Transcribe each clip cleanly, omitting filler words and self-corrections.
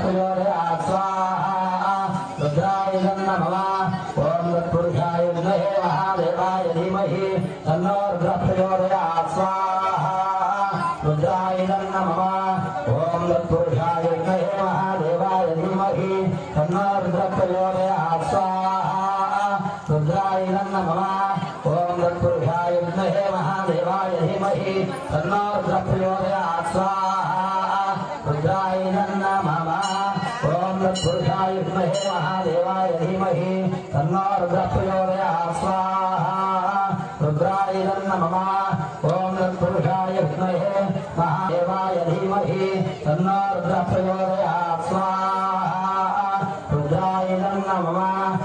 रुद्रप्रचोदयात् स्वाहा रुद्राय नमः ओम तत्पुरुषाय विद्महे महादेवाय धीमहि तन्नो रुद्रः प्रचोदयात् स्वाहा रुद्राय नमः ओम तत्पुरुषाय विद्महे महादेवाय धीमहि तन्नो रुद्रः प्रचोदयात् स्वाहा रुद्राय नमः ओम तत्पुरुषाय विद्महे महादेवाय धीमहि तन्नो रुद्रः प्रचोदयात् स्वाहा रुद्राय नमः ओम तत्पुरुषाय विद्महे महादेवाय धीमहि तन्नो रुद्रः प्रचोदयात् स्वाहा रुद्राय नमः ओम तत्पुरुषाय विद्महे महादेवाय धीमहि तन्नो रुद्रः प्रचोदयात् स्वाहा रुद्राय नमः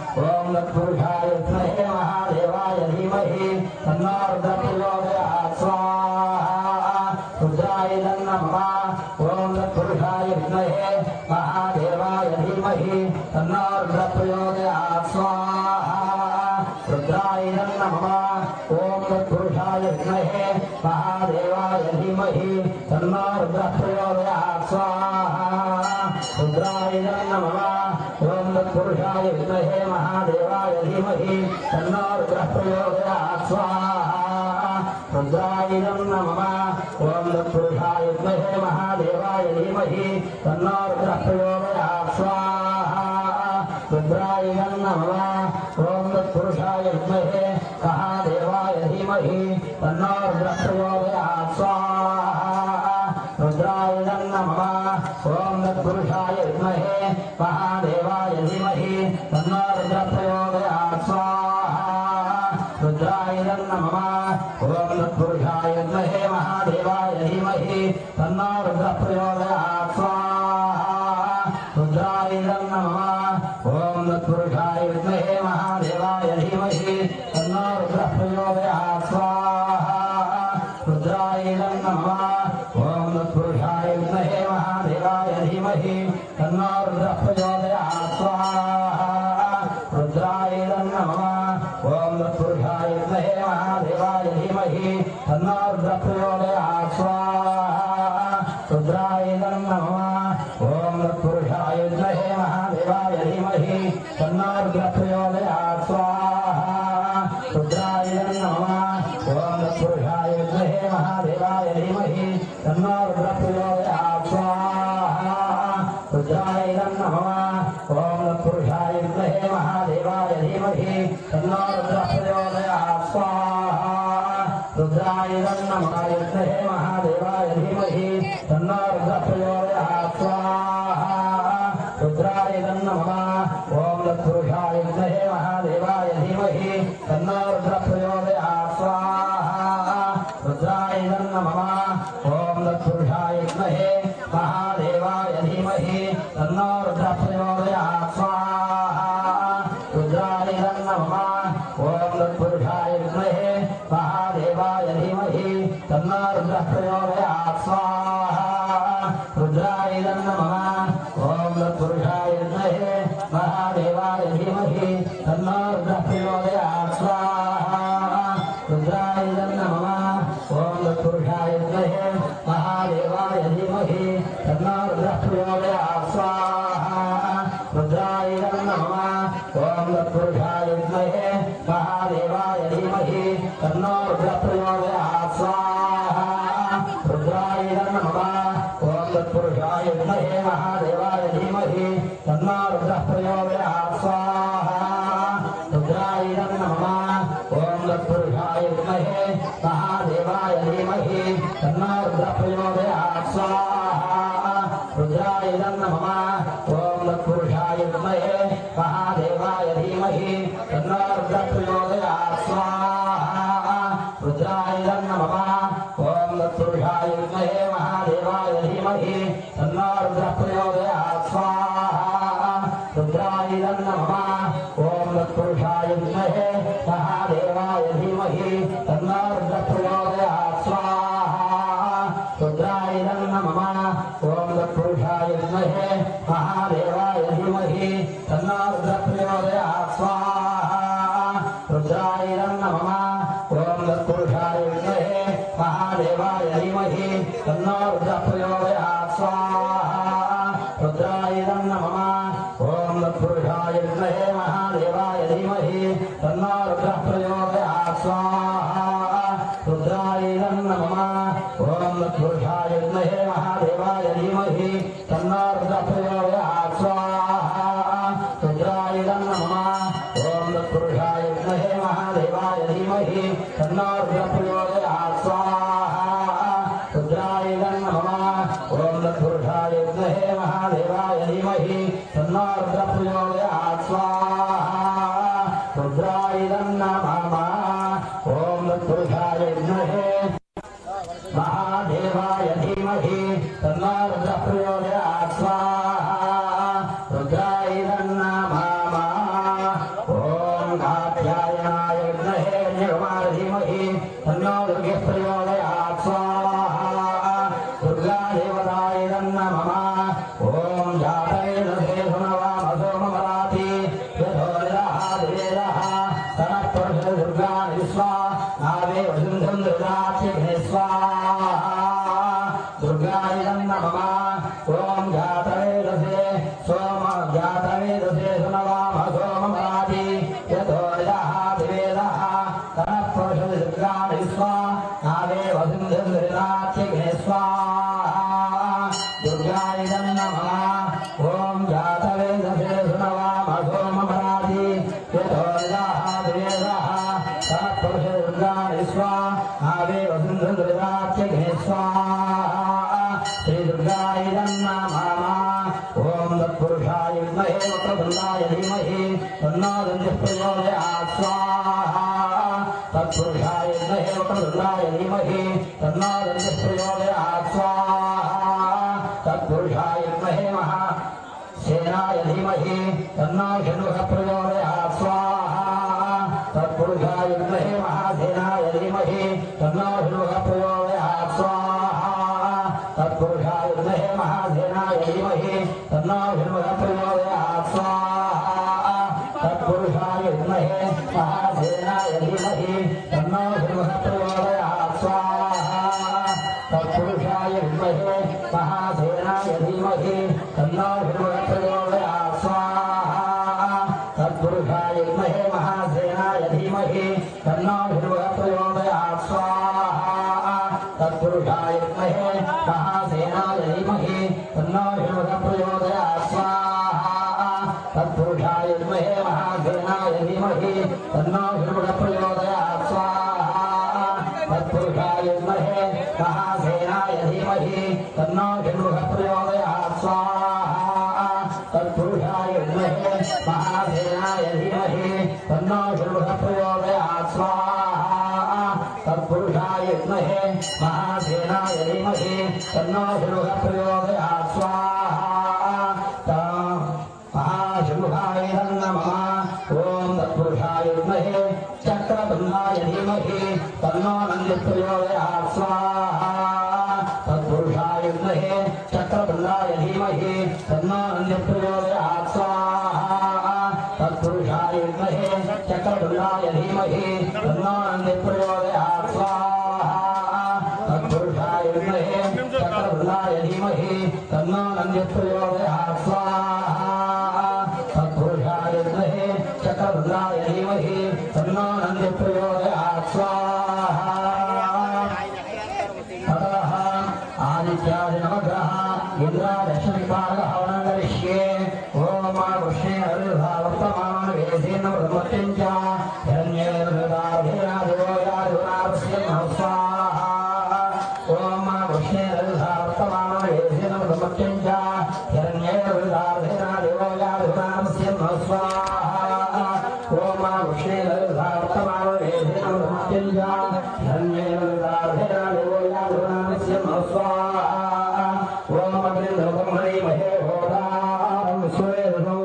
ओम तत्पुरुषाय विद्महे महादेवाय धीमहि तन्नो रुद्रः प्रचोदयात् स्वाहा रुद्राय नमः ओम तत्पुरुषाय विद्महे महादेवाय धीमहि तन्नो रुद्रः प्रचोदयात् स्वाहा रुद्राय नमः ओम तत्पुरुषाय विद्महे महादेवाय धीमहि तन्नो रुद्रः प्रचोदयात् स्वाहा रुद्राय नमः ओम तत्पुरुषाय विद्महे महादेवाय धीमहि तन्नो रुद्रः प्रचोदयात् स्वाहा रुद्राय नमः ओम तत्पुरुषाय विद्महे महादेवाय धीमहि तन्नो रुद्रः प्रचोदयात् स्वाहा रुद्राय नमः ओम तत्पुरुषाय विद्महे महादेवाय धीमहि तन्नो रुद्रः प्रचोदयात् स्वाहा रुद्राय नमः ओम तत्पुरुषाय विद्महे महादेवाय धीमहि तन्नो रुद्रः प्रचोदयात् स्वाहा रुद्राय नमः ओम तत्पुरुषाय विद्महे महादेवाय धीमहि तन्नो रुद्रः प्रचोदयात् स्वाहा रुद्राय नमः ओम तत्पुरुषाय विद्महे महादेवाय धीमहि तन्नो रुद्रः प्रचोदयात् स्वाहा रुद्राय नमः ओम तत्पुरुषाय विद्महे महादेवाय धीमहि तन्नो रुद्रः प्रचोदयात् स्वाहा रुद्राय नमः ओम तत्पुरुषाय विद्महे महादेवाय धीमहि तन्नो रुद्रः प्रचोदयात् स्वाहा रुद्राय नमः ओम तत्पुरुषाय विद्महे महादेवाय धीमहि तन्नो रुद्रः प्रचोदयात् स्वाहा रुद्राय नमः ओम तत्पुरुषाय विद्महे महादेवाय धीमहि तन्नो रुद्रः प्रचोदयात् स्वाहा रुद्राय नमः ओम तत्पुरुषाय विद्महे महादेवाय धीमहि तन्नो रुद्रः प्रचोदयात् स्वाहा रुद्राय नमः विद्महे महादेवाय धीमहि तन्नो रुद्रः प्रचोदयात् स्वाहा रुद्राय नमः ओम तत्पुरुषाय विद्महे महादेवाय धीमहि तन्नो रुद्रः प्रचोदयात् स्वाहा रुद्राय नमः ओम तत्पुरुषाय विद्महे महादेवाय धीमहि तन्नो रुद्रः प्रचोदयात् स्वाहा रुद्राय नमः ओम तत्पुरुषाय विद्महे महादेवाय धीमहि तन्नो रुद्रः प्रचोदयात् स्वाहा रुद्राय नमः ओम तत्पुरुषाय विद्महे महादेवाय धीमहि तन्नो रुद्रः प्रचोदयात् स्वाहा रुद्राय नमः ओम तत्पुरुषाय विद्महे महादेवाय धीमहि तन्नो रुद्रः प्रचोदयात् स्वाहा रुद्राय नमः ओम तत्पुरुषाय विद्महे महादेवाय धीमहि तन्नो रुद्रः प्रचोदयात् स्वाहा रुद्राय नमः ओम तत्पुरुषाय विद्महे महादेवाय धीमहि तन्नो रुद्रः प्रचोदयात् स्वाहा रुद्राय नमः ओम तत्पुरुषाय विद्महे महादेवाय धीमहि तन्नो रुद्रः प्रचोदयात् स्वाहा रुद्राय नमः ओम तत्पुरुषाय विद्महे महादेवाय धीमहि तन्नो रुद्रः प्रचोदयात् स्वाहा रुद्राय नमः ओम तत्पुरुषाय विद्महे महादेवाय धीमहि तन्नो रुद्रः प्रचोदयात् स्वाहा रुद्राय नमः ओम तत्पुरुषाय विद्महे महादेवाय धीमहि तन्नो रुद्रः प्रचोदयात् स्वाहा रुद्राय नमः ओम तत्पुरुषाय विद्महे महादेवाय धीमहि तन्नो रुद्रः प्रचोदयात् स्वाहा रुद्राय नमः ओम तत्पुरुषाय विद्महे महादेवाय धीमहि तन्नो रुद्रः प्रचोदयात् स्वाहा रुद्राय तत्पुरुषाय विद्महे महादेवाय धीमहि तन्नो रुद्रः प्रचोदयात् स्वाहा रुद्राय नमः ओम तत्पुरुषाय विद्महे महादेवाय धीमहि तन्नो रुद्रः प्रचोदयात् स्वाहा रुद्राय नमः ओम तत्पुरुषाय विद्महे महादेवाय धीमहि तन्नो रुद्रः प्रचोदयात् स्वाहा रुद्राय नमः ओम तत्पुरुषाय विद्महे महादेवाय धीमहि तन्नो रुद्रः प्रचोदयात् स्वाहा रुद्राय नमः ओम कात्यायनाय विद्महे निर्माय धीमहि तन्नो दुर्गे प्रचोदयात् स्वाहा दुर्गा देवताय नमः ओम जातवे नभे सुनवामसो ममराति यथोनिरः देवः तनः पुरुष दुर्गा विश्वा नावे वसुन्धं दुर्गाच्यग्ने स्वाहा दुर्गाय नमः ओम जातवेदसे सोम जातवेदसे सुनवामसो ममराति यथोनिरः देवः तनः पुरुष दुर्गा विश्वा नावे वसुन्धं दुर्गाच्यग्ने स्वाहा दुर्गाय नमः ओम जातवेदसे सुनवामसो ममराति यथोनिरः देवः तनः पुरुष दुर्गा विश्वा नावे वसुन्धं दुर्गाच्यग्ने स्वाहा श्री दुर्गाय नमः ओम तत्पुरुषाय विद्महे वक्रतुण्डाय धीमहि तन्नो दन्तिः प्रचोदयात् स्वाहा तत्पुरुषाय विद्महे वक्रतुण्डाय धीमहि तन्नो दन्तिः प्रचोदयात् स्वाहा तत्पुरुषाय विद्महे महासेनाय धीमहि तन्नो षण्मुखः प्रचोदयात् स्वाहा तत्पुरुषाय विद्महे महासेनाय धीमहि तन्नो षण्मुखः प्रचोदयात् स्वाहा तत्पुरुषाय विद्महे महासेनाय धीमहि तन्नो षण्मुखः प्रचोदयात् स्वाहा तत्पुरुषाय विद्महे महासेनाय धीमहि तन्नो षण्मुखः प्रचोदयात् स्वाहा तत्पुरुषाय विद्महे महासेनाय धीमहि तन्नो षण्मुखः प्रचोदयात् स्वाहा तत्पुरुषाय विद्महे महासेनाय धीमहि तन्नो षण्मुखः प्रचोदयात् स्वाहा तत्पुरुषाय विद्महे महासेनाय धीमहि तन्नो षण्मुखः प्रचोदयात् स्वाहा तत्पुरुषाय विद्महे महासेनाय धीमहि तन्नो षण्मुखः प्रचोदयात् स्वाहा तत्पुरुषाय विद्महे महासेनाय धीमहि तन्नो षण्मुखः प्रचोदयात् स्वाहा तत्पुरुषाय विद्महे महासेनाय धीमहि तन्नो षण्मुखः प्रचोदयात् स्वाहा तत्पुरुषाय विद्महे महासेनाय धीमहि तन्नो षण्मुखः प्रचोदयात् स्वाहा महाषण्मुखाय नमः ओम तत्पुरुषाय विद्महे चक्रतुण्डाय धीमहि तन्नो नन्दिः प्रचोदयात् स्वाहा तत्पुरुषाय विद्महे चक्रतुण्डाय धीमहि तन्नो नन्दिः प्रचोदयात् स्वाहा तत्पुरुषाय विद्महे चक्रतुण्डाय धीमहि तन्नो नन्दिः प्रचोदयात् स्वाहा तत्पुरुषाय विद्महे चक्रतुण्डाय धीमहि तन्नो नन्दिः प्रचोदयात् स्वाहा तत्पुरुषाय विद्महे चक्रतुण्डाय धीमहि तन्नो नन्दिः प्रचोदयात् स्वाहा ततः आदित्याय नवग्रह इंद्रादशविभागः हवनं करिष्ये ओम कृष्णे हरिर्भावर्तमान वेदेन ब्रह्मत्यं च हिरण्येर्हृदाभिरादिवोयादिवनापस्यं स्वाहा ओम कृष्णे हरिर्भावर्तमान वेदेन ब्रह्मत्यं च हिरण्येर्हृदाभिरादिवोयादिवनापस्यं स्वाहा ओम कृष्णे हरिर्भावर्तमान वेदेन ब्रह्मत्यं च हिरण्येर्हृदाभिरादिवोयादिवनापस्यं स्वाहा ओम अग्निर्ब्रह्मणे महे होरां सूर्यो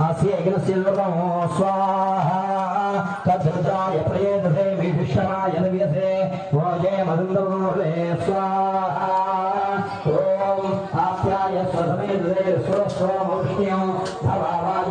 आस्य अग्निर्ब्रह्म स्वाहा तद्धाय प्रयेदसे विभिषणाय नव्यसे वोजे मदन्दवोले स्वाहा ओम आप्याय स्वसमेदसे स्वस्वमुष्ण्यं भवावाय